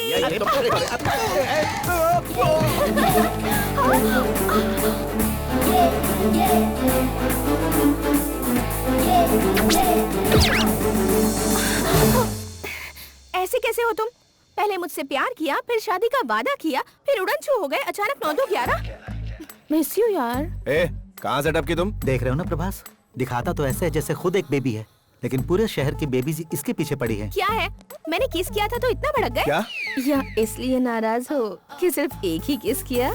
ऐसे कैसे हो तुम? पहले मुझसे प्यार किया, फिर शादी का वादा किया, फिर उड़न छू हो गए अचानक 9-2-11। मिस यू यार। कहाँ सेटअप की तुम? देख रहे हो ना प्रभास, दिखाता तो ऐसे है जैसे खुद एक बेबी है, लेकिन पूरे शहर की बेबीज इसके पीछे पड़ी है। क्या है? मैंने किस किया था तो इतना भड़क गए? क्या? या इसलिए नाराज हो कि सिर्फ एक ही किस किया?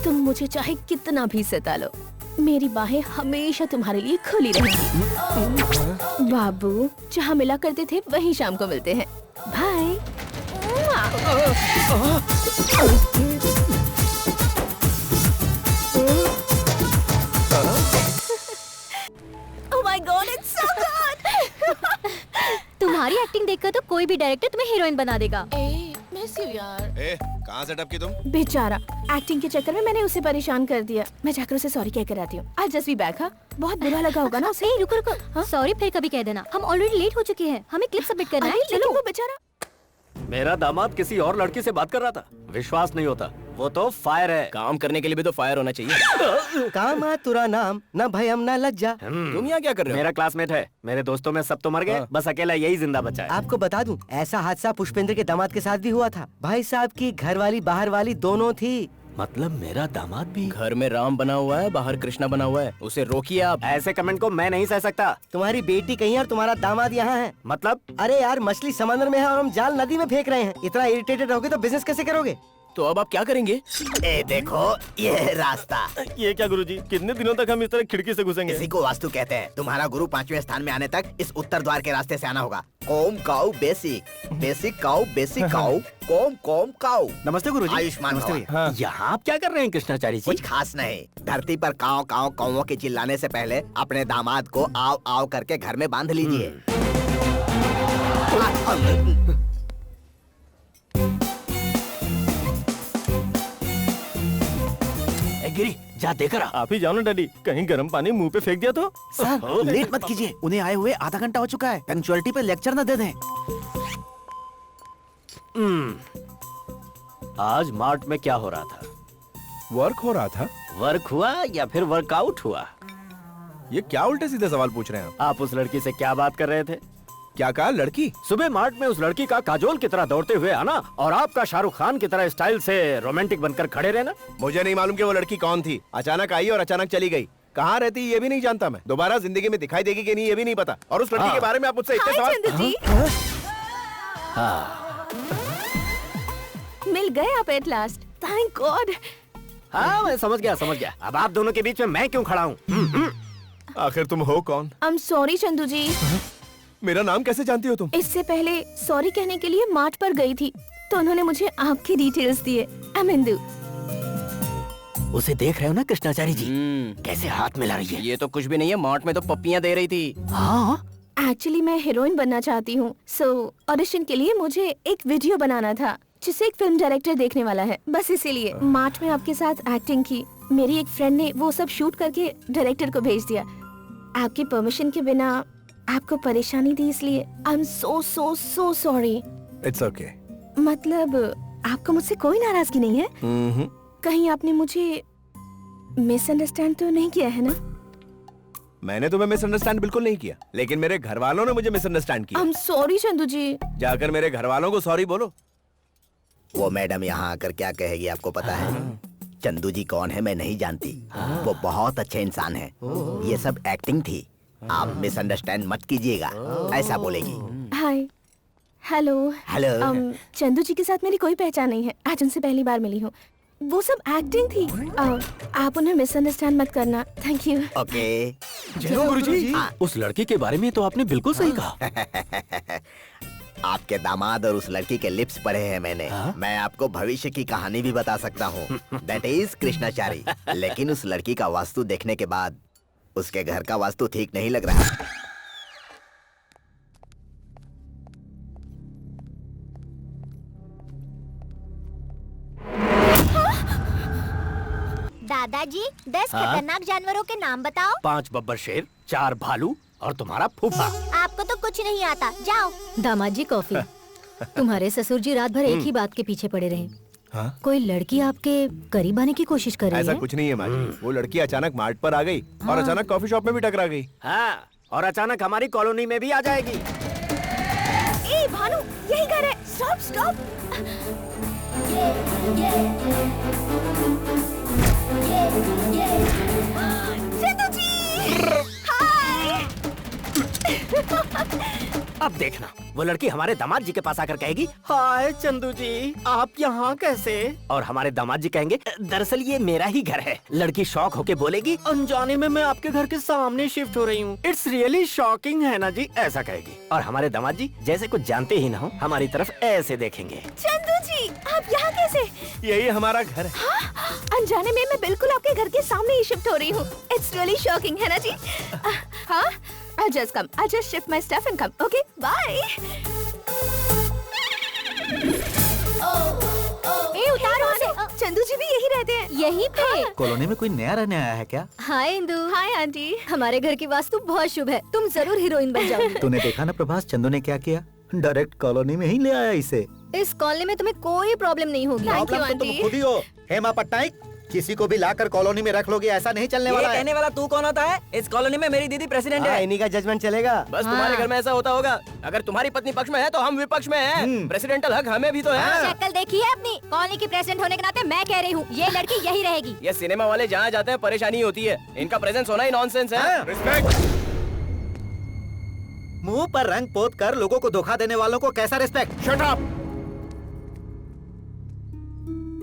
तुम मुझे चाहे कितना भी सता लो, मेरी बाहें हमेशा तुम्हारे लिए खुली रहेंगी। बाबू, जहाँ मिला करते थे वहीं शाम को मिलते हैं। Bye. Oh my God, it's so good! तुम्हारी एक्टिंग देखकर तो कोई भी डायरेक्टर तुम्हें हीरोइन बना देगा। मिस यू यार। कहाँ सेटअप की तुम? बेचारा, एक्टिंग के चक्कर में मैंने उसे परेशान कर दिया। मैं जाकर उसे सॉरी कह कर आती हूँ। आज जस्ट बी बैक। हाँ, बहुत बुरा लगा होगा ना उसे। रुको रुको, सॉरी फिर कभी कह देना। हम ऑलरेडी लेट हो चुके हैं, हमें क्लिप सबमिट करना है। चलो। वो बेचारा। मेरा दामाद किसी और लड़की से बात कर रहा था, विश्वास नहीं होता। वो तो फायर है। काम करने के लिए भी तो फायर होना चाहिए। काम तुरा नाम, न भयम न लज्जा। तुम यहाँ क्या कर रहे हो? मेरा क्लासमेट है, मेरे दोस्तों में सब तो मर गए, बस अकेला यही जिंदा बचा है। आपको बता दूं, ऐसा हादसा पुष्पेंद्र के दामाद के साथ भी हुआ था। भाई साहब की घर वाली बाहर वाली दोनों थी। मतलब मेरा दामाद भी? घर में राम बना हुआ है, बाहर कृष्णा बना हुआ है। उसे रोकिए आप। ऐसे कमेंट को मैं नहीं सह सकता। तुम्हारी बेटी कहीं और तुम्हारा दामाद यहाँ है। मतलब? अरे यार, मछली समंदर में है और हम जाल नदी में फेंक रहे हैं। इतना इरिटेटेड रहोगे तो बिजनेस कैसे करोगे? तो अब आप क्या करेंगे? देखो ये रास्ता। ये क्या गुरुजी, कितने दिनों तक हम इस तरह खिड़की से घुसेंगे? इसी को वास्तु कहते हैं। तुम्हारा गुरु 5वें स्थान में आने तक इस उत्तर द्वार के रास्ते से आना होगा। कोम काउ बेसिक, बेसिक काउ, बेसिक काउ, कोम कोम काउ। नमस्ते गुरुजी। आयुष्मान भव। हाँ। यहाँ आप क्या कर रहे हैं कृष्णाचार्य जी? कुछ खास नहीं, धरती पर काव काव कौवों के चिल्लाने से पहले अपने दामाद को आव आव करके घर में बांध लीजिए। गिरी, जा देकर आप ही जाओ ना डैडी, कहीं गर्म पानी मुंह पे फेंक दिया तो। सर लेट मत कीजिए, उन्हें आए हुए आधा घंटा हो चुका है। पंक्चुअलिटी पे लेक्चर न दे दें। आज मार्ट में क्या हो रहा था? वर्क हो रहा था। वर्क हुआ या फिर वर्कआउट हुआ? ये क्या उल्टे सीधे सवाल पूछ रहे हैं आप उस लड़की से क्या बात कर रहे थे? क्या कहा? लड़की? सुबह मार्ट में उस लड़की का काजोल की तरह दौड़ते हुए आना और आपका शाहरुख खान की तरह स्टाइल से रोमांटिक बनकर खड़े रहना। मुझे नहीं मालूम कि वो लड़की कौन थी। अचानक आई और अचानक चली गई। कहाँ रहती ये भी नहीं जानता मैं। दोबारा जिंदगी में दिखाई देगी कि नहीं ये भी नहीं पता। और उस लड़की के बारे में आप मुझसे इतने सवाल। मिल गए आप एट लास्ट, थैंक गॉड। हाँ मैं समझ गया। अब आप दोनों के बीच में मैं क्यों खड़ा हूँ? आखिर तुम हो कौन? आई एम सॉरी चंदू जी। मेरा नाम कैसे जानती हो तुम? इससे पहले सॉरी कहने के लिए मार्ट पर गई थी तो उन्होंने मुझे आपकी डिटेल्स दिए। I am Indu. उसे देख रहे हो ना कृष्णाचार्य जी, कैसे हाथ मिला रही है? ये तो कुछ भी नहीं है, मार्ट में तो पप्पियां दे रही थी। हाँ एक्चुअली मैं हीरोइन बनना चाहती हूँ, सो ऑडिशन के लिए मुझे एक वीडियो बनाना था जिसे एक फिल्म डायरेक्टर देखने वाला है। बस इसीलिए मार्ट में आपके साथ एक्टिंग की। मेरी एक फ्रेंड ने वो सब शूट करके डायरेक्टर को भेज दिया। आपकी परमिशन के बिना आपको परेशानी दी, इसलिए I am so sorry. It's okay. मतलब आपको मुझसे कोई नाराजगी नहीं है? कहीं आपने मुझे मिसअंडरस्टैंड तो नहीं किया है ना? मैंने तुम्हें मिसअंडरस्टैंड बिल्कुल नहीं किया, लेकिन मेरे घर वालों ने मुझे मिसअंडरस्टैंड किया। आई एम सॉरी चंदू जी। जाकर मेरे घर वालों को सॉरी बोलो। वो मैडम यहाँ आकर क्या कहेगी आपको पता है? चंदू जी कौन है मैं नहीं जानती। वो बहुत अच्छे इंसान है। ये सब एक्टिंग थी, आप मिसअंडरस्टैंड मत कीजिएगा, ऐसा बोलेगी। हाय, हेलो। हेलो। चंदू जी के साथ मेरी कोई पहचान नहीं है, आज उनसे पहली बार मिली हूँ। वो सब एक्टिंग थी। आप उन्हें मिसअंडरस्टैंड मत करना। Thank you. ओके। जय गुरुजी। उस लड़की के बारे में तो आपने बिल्कुल सही कहा। आपके दामाद और उस लड़की के लिप्स पढ़े हैं मैंने। मैं आपको भविष्य की कहानी भी बता सकता हूँ। That is Krishnachari. लेकिन उस लड़की का वास्तु देखने के बाद उसके घर का वास्तु ठीक नहीं लग रहा। दादाजी 10 खतरनाक जानवरों के नाम बताओ। 5 बब्बर शेर, 4 भालू और तुम्हारा फूफा। आपको तो कुछ नहीं आता, जाओ। दामाद जी कॉफी। तुम्हारे ससुर जी रात भर एक ही बात के पीछे पड़े रहे। हाँ? कोई लड़की आपके करीब आने की कोशिश कर रही ऐसा है? कुछ नहीं है माँ जी। वो लड़की अचानक मार्ट पर आ गई और अचानक कॉफी शॉप में भी टकरा गई। हाँ, और अचानक हमारी कॉलोनी में भी आ जाएगी। ए भानु, यही घर है। Stop stop. Chandu ji, hi. अब देखना, वो लड़की हमारे दामाद जी के पास आकर कहेगी, हाय चंदू जी, आप यहाँ कैसे? और हमारे दामाद जी कहेंगे, दरअसल ये मेरा ही घर है। लड़की शॉक होके बोलेगी, अनजाने में मैं आपके घर के सामने शिफ्ट हो रही हूँ। इट्स रियली शॉकिंग है ना जी, ऐसा कहेगी। और हमारे दामाद जी जैसे कुछ जानते ही ना हो, हमारी तरफ ऐसे देखेंगे। चंदू जी, आप यहाँ कैसे? यही हमारा घर है। हाँ, अनजाने में मैं बिल्कुल आपके घर के सामने ही शिफ्ट हो रही हूँ। इट्स रियली शॉकिंग है ना जी? हाँ, I'll just come. I'll just shift my stuff and come. Okay, bye. ए, उतारो उसे। चंदू जी भी यही रहते हैं। यहीं पे। कॉलोनी में कोई नया रहने आया है क्या? हाय इंदु। Hi aunty. हमारे घर की वास्तु बहुत शुभ है, तुम जरूर हीरोइन बन जाओगी। तूने देखा ना प्रभास, चंदू ने क्या किया? डायरेक्ट कॉलोनी में ही ले आया इसे। इस कॉलोनी में तुम्हें कोई प्रॉब्लम नहीं होगी। Thank you, प्रॉब्लम तो तुम आंटी। खुद ही हो, हेमा पट्टनायक। किसी को भी लाकर कॉलोनी में रख लोगे, ऐसा नहीं चलने वाला है। कहने वाला तू कौन होता है? इस कॉलोनी में मेरी दीदी प्रेसिडेंट है। इन्हीं का जजमेंट चलेगा। बस तुम्हारे घर में ऐसा होता होगा। अगर तुम्हारी पत्नी पक्ष में है तो हम विपक्ष में हैं। प्रेसिडेंटल हक हमें भी तो है। शक्ल देखी है अपनी? कॉलोनी की प्रेसिडेंट होने के नाते मैं कह रही हूँ, ये लड़की यही रहेगी। ये सिनेमा वाले जहाँ जाते हैं परेशानी होती है। इनका प्रेजेंस होना ही नॉनसेंस है। मुंह पर रंग पोत कर लोगों को धोखा देने वालों को कैसा रिस्पेक्ट? Shut up!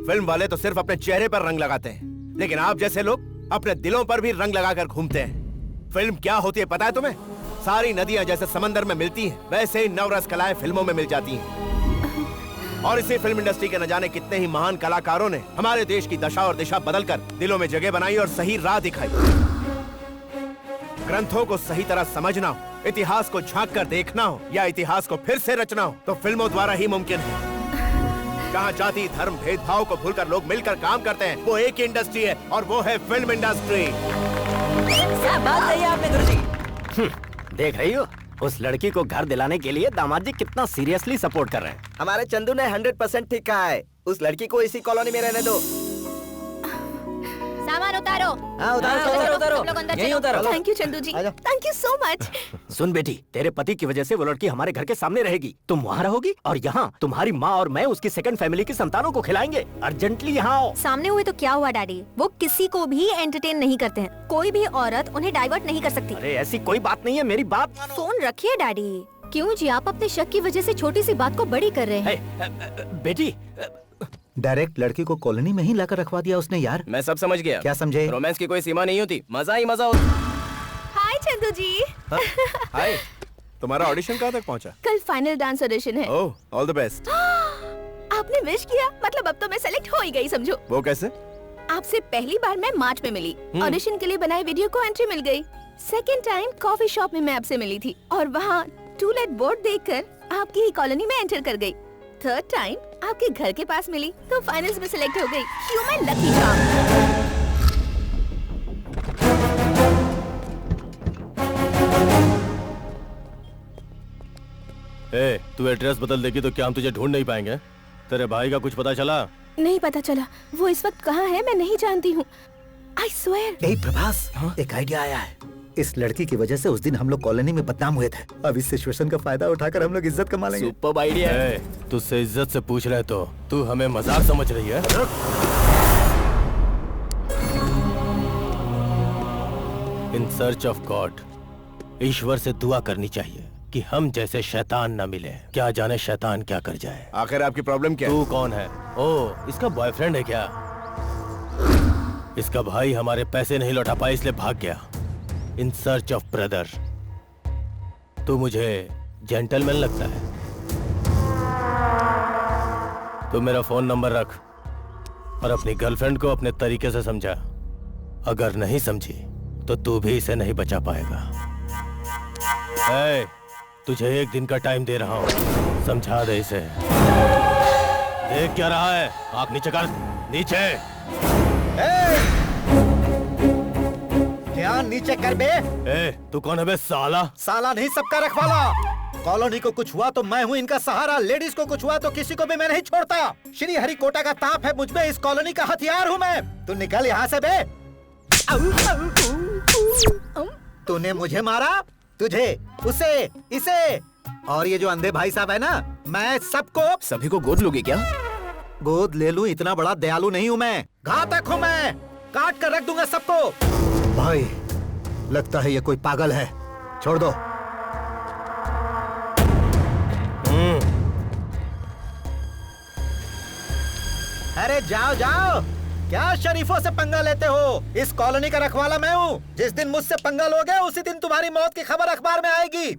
फिल्म वाले तो सिर्फ अपने चेहरे पर रंग लगाते हैं, लेकिन आप जैसे लोग अपने दिलों पर भी रंग लगाकर घूमते हैं। फिल्म क्या होती है पता है तुम्हें? सारी नदियां जैसे समंदर में मिलती हैं, वैसे ही नवरस कलाएं फिल्मों में मिल जाती हैं। और इसी फिल्म इंडस्ट्री के न जाने कितने ही महान कलाकारों ने हमारे देश की दशा और दिशा बदलकर दिलों में जगह बनाई और सही राह दिखाई। ग्रंथों को सही तरह समझना हो, इतिहास को झांक कर देखना हो या इतिहास को फिर से रचना हो, तो फिल्मों द्वारा ही मुमकिन है। जहाँ जाति धर्म भेदभाव को भूलकर लोग मिलकर काम करते हैं, वो एक ही इंडस्ट्री है और वो है फिल्म इंडस्ट्री। बात सही है आपने गुरुजी। देख रही हो, उस लड़की को घर दिलाने के लिए दामाद जी कितना सीरियसली सपोर्ट कर रहे हैं। हमारे चंदू ने 100% ठीक कहा है। उस लड़की को इसी कॉलोनी में रहने दो। सामान उतारो। हाँ, उतारो, उतारो, उतारो, सब लोग अंदर यहीं चलो। उतारो। Thank you Chandu ji. Thank you so much. सुन बेटी, तेरे पति की वजह से वो लड़की हमारे घर के सामने रहेगी। तुम वहाँ रहोगी और यहाँ तुम्हारी माँ और मैं उसकी सेकंड फैमिली की संतानों को खिलाएंगे। अर्जेंटली यहाँ आओ। सामने हुए तो क्या हुआ डैडी, वो किसी को भी एंटरटेन नहीं करते हैं। कोई भी औरत उन्हें डाइवर्ट नहीं कर सकती। अरे ऐसी कोई बात नहीं है, मेरी बात मानो। फोन रखिए डैडी। क्यों जी, आप अपने शक की वजह से छोटी सी बात को बड़ी कर रहे हैं। बेटी, डायरेक्ट लड़की को कॉलोनी में ही लाकर रखवा दिया उसने यार। मैं सब समझ गया। क्या समझे? रोमांस की कोई सीमा नहीं होती, मजा ही मजा होता। हाय चंदू जी। हाय, तुम्हारा ऑडिशन कहाँ तक पहुँचा? कल फाइनल डांस ऑडिशन है। ओह, ऑल द बेस्ट। आपने विश किया, मतलब अब तो मैं सेलेक्ट हो ही गई समझो। वो कैसे? आपसे पहली बार मैं मार्च में मिली, ऑडिशन के लिए बनाए वीडियो को एंट्री मिल गई। सेकंड टाइम कॉफी शॉप में मैं आपसे मिली थी और वहाँ टू लेट बोर्ड देखकर आपकी ही कॉलोनी में एंटर कर गई। थर्ड टाइम आपके घर के पास मिली तो फाइनल्स में सिलेक्ट हो गई। You my lucky charm. ए, तू एड्रेस बदल देगी तो क्या हम तुझे ढूंढ नहीं पाएंगे? तेरे भाई का कुछ पता चला? नहीं पता चला, वो इस वक्त कहाँ है मैं नहीं जानती हूँ। I swear. यही प्रभास, एक आइडिया आया है। इस लड़की की वजह से उस दिन हम लोग कॉलोनी में बदनाम हुए थे। अब इस सिचुएशन का फायदा उठाकर हम लोग इज्जत कमा लेंगे। सुपर आइडिया है। ए, तुझसे इज्जत से पूछ रहे तो तू हमें मजाक समझ रही है? इन सर्च ऑफ गॉड, ईश्वर से दुआ करनी चाहिए कि हम जैसे शैतान न मिले। क्या जाने शैतान क्या कर जाए। आखिर आपकी प्रॉब्लम क्या है? तू कौन है? ओ, इसका बॉयफ्रेंड है क्या? इसका भाई हमारे पैसे नहीं लौटा पाए इसलिए भाग गया। In search of brother. तू मुझे जेंटलमैन लगता है। तू मेरा फोन नंबर रख और अपनी गर्लफ्रेंड को अपने तरीके से समझा। अगर नहीं समझी तो तू भी इसे नहीं बचा पाएगा। ए, तुझे 1 दिन का टाइम दे रहा हूं, समझा दे इसे। देख क्या रहा है? आंख नीचे कर, नीचे। ध्यान नीचे कर बे। ए, तू कौन है बे साला? साला नहीं, सबका रखवाला। कॉलोनी को कुछ हुआ तो मैं हूँ इनका सहारा, लेडीज को कुछ हुआ तो किसी को भी मैं नहीं छोड़ता। श्री हरिकोटा का ताप है मुझ में, इस कॉलोनी का हथियार हूँ मैं। तू निकल यहाँ से बे। तूने मुझे मारा, तुझे, उसे, इसे और ये जो अंधे भाई साहब है ना, मैं सबको सभी को गोद लोगे क्या? गोद ले लूं इतना बड़ा दयालु नहीं हूँ मैं, घातक हूँ मैं, काट कर रख दूंगा सबको। भाई लगता है ये कोई पागल है, छोड़ दो। अरे जाओ जाओ, क्या शरीफों से पंगा लेते हो? इस कॉलोनी का रखवाला मैं हूँ, जिस दिन मुझसे पंगा लोगे उसी दिन तुम्हारी मौत की खबर अखबार में आएगी।